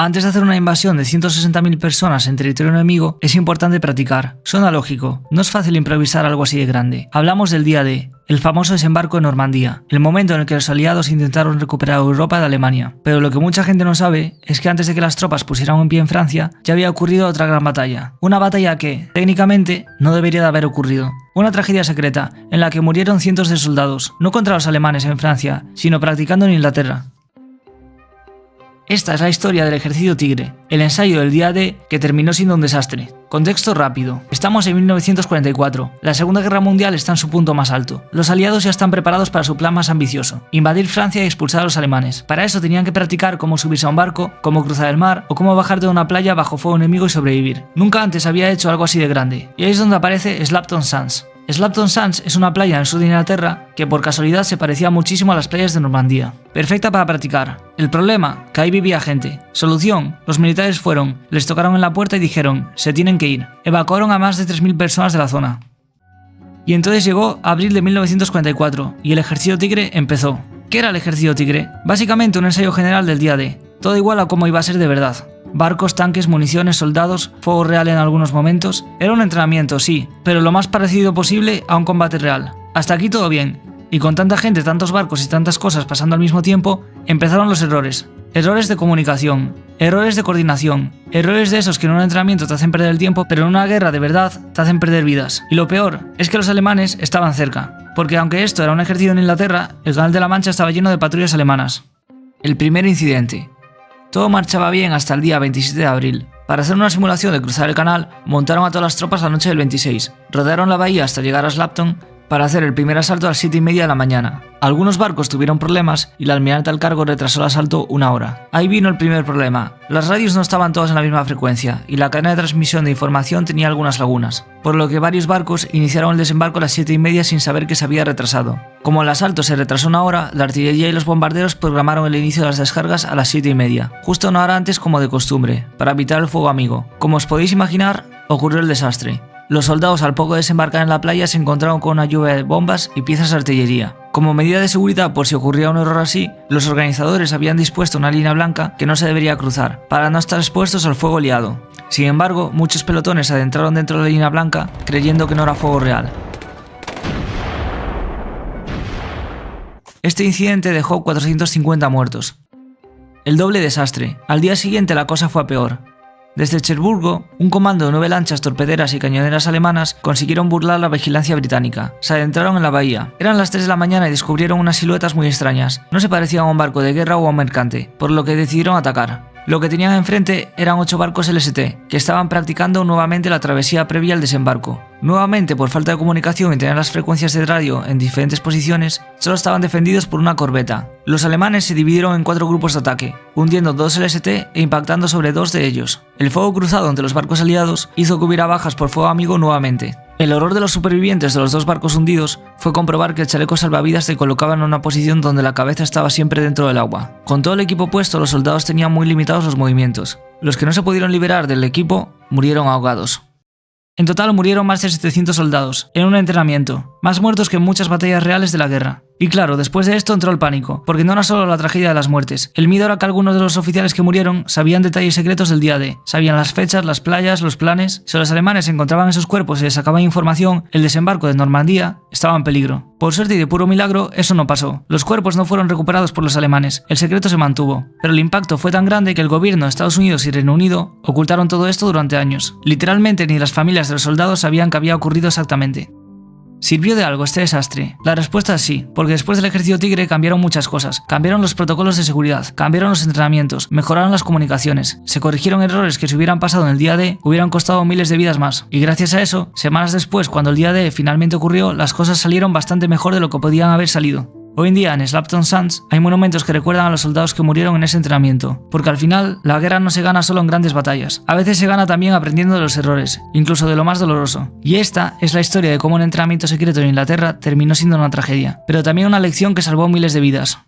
Antes de hacer una invasión de 160.000 personas en territorio enemigo, es importante practicar. Suena lógico, no es fácil improvisar algo así de grande. Hablamos del día D, el famoso desembarco de Normandía, el momento en el que los aliados intentaron recuperar Europa de Alemania. Pero lo que mucha gente no sabe es que antes de que las tropas pusieran un pie en Francia, ya había ocurrido otra gran batalla. Una batalla que, técnicamente, no debería de haber ocurrido. Una tragedia secreta, en la que murieron cientos de soldados, no contra los alemanes en Francia, sino practicando en Inglaterra. Esta es la historia del Ejército Tigre, el ensayo del día D que terminó siendo un desastre. Contexto rápido. Estamos en 1944. La Segunda Guerra Mundial está en su punto más alto. Los aliados ya están preparados para su plan más ambicioso: invadir Francia y expulsar a los alemanes. Para eso tenían que practicar cómo subirse a un barco, cómo cruzar el mar o cómo bajar de una playa bajo fuego enemigo y sobrevivir. Nunca antes había hecho algo así de grande. Y ahí es donde aparece Slapton Sands. Slapton Sands es una playa en el sur de Inglaterra que por casualidad se parecía muchísimo a las playas de Normandía. Perfecta para practicar. El problema, que ahí vivía gente. Solución, los militares fueron, les tocaron en la puerta y dijeron, se tienen que ir. Evacuaron a más de 3.000 personas de la zona. Y entonces llegó abril de 1944 y el Ejército Tigre empezó. ¿Qué era el Ejército Tigre? Básicamente un ensayo general del día D. Todo igual a cómo iba a ser de verdad. Barcos, tanques, municiones, soldados, fuego real en algunos momentos. Era un entrenamiento, sí, pero lo más parecido posible a un combate real. Hasta aquí todo bien. Y con tanta gente, tantos barcos y tantas cosas pasando al mismo tiempo, empezaron los errores. Errores de comunicación, errores de coordinación, errores de esos que en un entrenamiento te hacen perder el tiempo, pero en una guerra de verdad te hacen perder vidas. Y lo peor es que los alemanes estaban cerca, porque aunque esto era un ejército en Inglaterra, el Canal de la Mancha estaba lleno de patrullas alemanas. El primer incidente. Todo marchaba bien hasta el día 27 de abril. Para hacer una simulación de cruzar el canal, montaron a todas las tropas la noche del 26. Rodearon la bahía hasta llegar a Slapton para hacer el primer asalto a las 7:30 de la mañana. Algunos barcos tuvieron problemas y el almirante al cargo retrasó el asalto 1 hora. Ahí vino el primer problema. Las radios no estaban todas en la misma frecuencia y la cadena de transmisión de información tenía algunas lagunas, por lo que varios barcos iniciaron el desembarco a las 7:30 sin saber que se había retrasado. Como el asalto se retrasó 1 hora, la artillería y los bombarderos programaron el inicio de las descargas a las 7:30, justo 1 hora antes como de costumbre, para evitar el fuego amigo. Como os podéis imaginar, ocurrió el desastre. Los soldados al poco de desembarcar en la playa se encontraron con una lluvia de bombas y piezas de artillería. Como medida de seguridad por si ocurría un error así, los organizadores habían dispuesto una línea blanca que no se debería cruzar, para no estar expuestos al fuego liado. Sin embargo, muchos pelotones se adentraron dentro de la línea blanca creyendo que no era fuego real. Este incidente dejó 450 muertos. El doble desastre. Al día siguiente la cosa fue a peor. Desde Cherburgo, un comando de 9 lanchas torpederas y cañoneras alemanas consiguieron burlar la vigilancia británica. Se adentraron en la bahía. Eran las 3 de la mañana y descubrieron unas siluetas muy extrañas. No se parecían a un barco de guerra o a un mercante, por lo que decidieron atacar. Lo que tenían enfrente eran 8 barcos LST, que estaban practicando nuevamente la travesía previa al desembarco. Nuevamente, por falta de comunicación y tener las frecuencias de radio en diferentes posiciones, solo estaban defendidos por una corbeta. Los alemanes se dividieron en 4 grupos de ataque, hundiendo 2 LST e impactando sobre 2 de ellos. El fuego cruzado entre los barcos aliados hizo que hubiera bajas por fuego amigo nuevamente. El horror de los supervivientes de los 2 barcos hundidos fue comprobar que el chaleco salvavidas se colocaba en una posición donde la cabeza estaba siempre dentro del agua. Con todo el equipo puesto, los soldados tenían muy limitados los movimientos. Los que no se pudieron liberar del equipo murieron ahogados. En total murieron más de 700 soldados, en un entrenamiento, más muertos que en muchas batallas reales de la guerra. Y claro, después de esto entró el pánico, porque no era solo la tragedia de las muertes. El miedo era que algunos de los oficiales que murieron sabían detalles secretos del día D, sabían las fechas, las playas, los planes. Si los alemanes encontraban esos cuerpos y les sacaban información, el desembarco de Normandía estaba en peligro. Por suerte y de puro milagro, eso no pasó. Los cuerpos no fueron recuperados por los alemanes, el secreto se mantuvo. Pero el impacto fue tan grande que el gobierno de Estados Unidos y Reino Unido ocultaron todo esto durante años. Literalmente ni las familias de los soldados sabían qué había ocurrido exactamente. ¿Sirvió de algo este desastre? La respuesta es sí, porque después del Ejército Tigre cambiaron muchas cosas. Cambiaron los protocolos de seguridad, cambiaron los entrenamientos, mejoraron las comunicaciones, se corrigieron errores que si hubieran pasado en el día D hubieran costado miles de vidas más. Y gracias a eso, semanas después, cuando el día D finalmente ocurrió, las cosas salieron bastante mejor de lo que podían haber salido. Hoy en día en Slapton Sands hay monumentos que recuerdan a los soldados que murieron en ese entrenamiento, porque al final la guerra no se gana solo en grandes batallas, a veces se gana también aprendiendo de los errores, incluso de lo más doloroso. Y esta es la historia de cómo un entrenamiento secreto en Inglaterra terminó siendo una tragedia, pero también una lección que salvó miles de vidas.